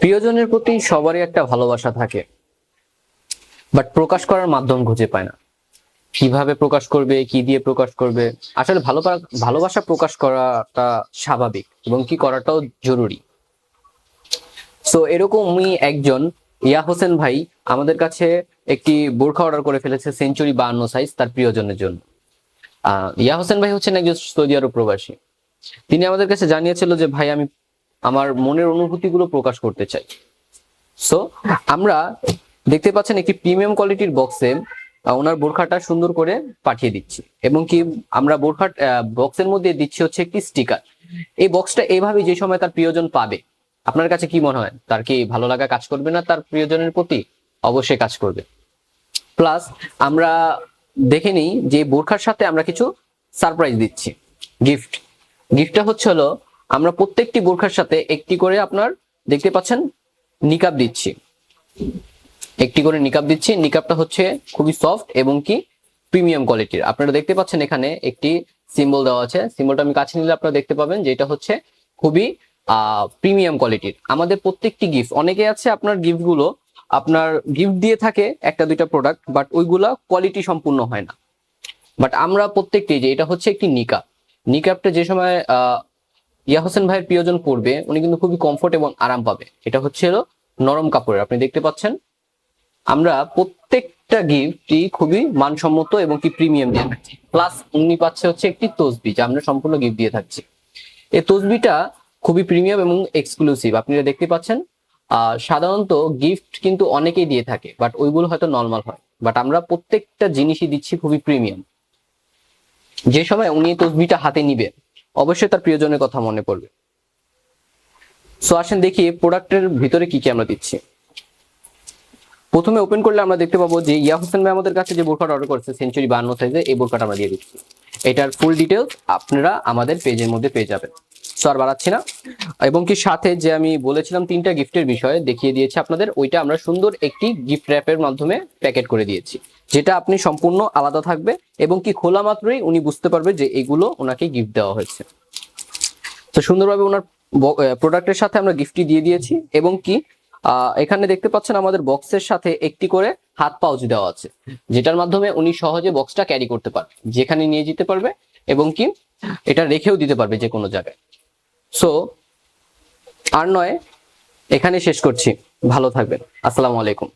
প্রিয়জনের প্রতি সবারই একটা ভালোবাসা থাকে, বাট প্রকাশ করার মাধ্যম খুঁজে পায় না। কিভাবে প্রকাশ করবে, কি দিয়ে প্রকাশ করবে। আসলে ভালোবাসা প্রকাশ করাটা স্বাভাবিক এবং কি করাটাও জরুরি। সো এরকমই একজন ইয়া হোসেন ভাই আমাদের কাছে একটি বোরখা অর্ডার করে ফেলেছে সেঞ্চুরি 52 সাইজ তার প্রিয়জনের জন্য। ইয়া হোসেন ভাই হচ্ছেন একজন সৌদি আরব প্রবাসী। তিনি আমাদের কাছে জানিয়েছিল যে ভাই, আমি আমার মনের অনুভূতিগুলো প্রকাশ করতে চাই। সো আমরা দেখতে পাচ্ছেন একটি প্রিমিয়াম কোয়ালিটির বক্সে ওনার বোরখাটা সুন্দর করে পাঠিয়ে দিচ্ছি, এবং কি আমরা বোরখার বক্সের মধ্যে দিচ্ছি হচ্ছে একটি স্টিকার। এই বক্সটা এইভাবে যে সময় তার প্রিয়জন পাবে, আপনার কাছে কি মনে হয়, তার কি ভালো লাগা কাজ করবে না? তার প্রিয়জনের প্রতি অবশ্যই কাজ করবে। প্লাস আমরা দেখে নিই যে বোরখার সাথে আমরা কিছু সারপ্রাইজ দিচ্ছি, গিফট। গিফটটা হচ্ছে হলো, আমরা প্রত্যেকটি বোরখার সাথে একটি করে আপনার দেখতে পাচ্ছেন নিকাব দিচ্ছি, একটি করে নিকাব দিচ্ছি। নিকাবটা হচ্ছে খুবই সফট এবং কি প্রিমিয়াম কোয়ালিটির। আপনারা দেখতে পাচ্ছেন এখানে একটি সিম্বল দেওয়া আছে। সিম্বলটা আমি কাছে নিলে আপনারা দেখতে পাবেন যে এটা হচ্ছে খুবই প্রিমিয়াম কোয়ালিটির। আমাদের প্রত্যেকটি গিফট, অনেকে আছে আপনার গিফট গুলো আপনার গিফট দিয়ে থাকে একটা দুইটা প্রোডাক্ট, বাট ওইগুলা কোয়ালিটি সম্পূর্ণ হয় না। বাট আমরা প্রত্যেকটি, যে এটা হচ্ছে একটি নিকাব, নিকাবটা যে সময় ইয়া হোসেন ভাইয়ের প্রিয়জন পড়বে, উনি কিন্তু খুবই কমফোর্ট এবং আরাম পাবে। এটা হচ্ছে হলো নরম কাপড়ের, আপনি দেখতে পাচ্ছেন। আমরা প্রত্যেকটা গিফটই খুবই মানসম্মত এবং কি প্রিমিয়াম দিয়ে থাকছি। প্লাস উনি পাচ্ছে হচ্ছে একটি তসবি, যা আমরা সম্পূর্ণ গিফট দিয়ে থাকছি। এই তসবিটা খুবই প্রিমিয়াম এবং এক্সক্লুসিভ, আপনারা দেখতে পাচ্ছেন। সাধারণত গিফট কিন্তু অনেকেই দিয়ে থাকে, বাট ওইগুলো হয়তো নর্মাল হয়, বাট আমরা প্রত্যেকটা জিনিসই দিচ্ছি খুবই প্রিমিয়াম। যে সময় উনি তসবিটা হাতে নিবে, অবশ্যই তার প্রিয়জনের কথা মনে পড়বে। সো আসেন দেখি প্রোডাক্টের ভিতরে কি কি আমরা দিচ্ছি। প্রথমে ওপেন করলে আমরা দেখতে পাবো যে ইয়া হোসেন ভাই আমাদের কাছে যে বোরখাটা অর্ডার করেছে সেঞ্চুরি 52 সাইজে, এই বোরখাটা আমরা দিয়ে দিচ্ছি। এটার ফুল ডিটেলস আপনারা আমাদের পেজের মধ্যে পেয়ে যাবেন। সো আর বাড়াচ্ছি না। এবং কি সাথে যে আমি বলেছিলাম তিনটা গিফটের বিষয়ে দেখিয়ে দিয়েছি আপনাদের, ওইটা আমরা সুন্দর একটি গিফট র্যাপের মাধ্যমে প্যাকেট করে দিয়েছি, যেটা আপনি সম্পূর্ণ আলাদা থাকবে এবং কি খোলা মাত্রই উনি বুঝতে পারবে যে এগুলো ওনাকে গিফট দেওয়া হয়েছে। তো সুন্দরভাবে ওনার প্রোডাক্টের সাথে আমরা গিফটটি দিয়ে দিয়েছি। এবং কি এখানে দেখতে পাচ্ছেন আমাদের বক্সের সাথে একটি করে হাত পাউচ দেওয়া আছে, যেটার মাধ্যমে উনি সহজে বক্সটা ক্যারি করতে পারবে, যেখানে নিয়ে যেতে পারবে এবং কি এটা রেখেও দিতে পারবে যে কোনো জায়গায়। সো আর নয়, এখানে শেষ করছি। ভালো থাকবেন। আসসালামু আলাইকুম।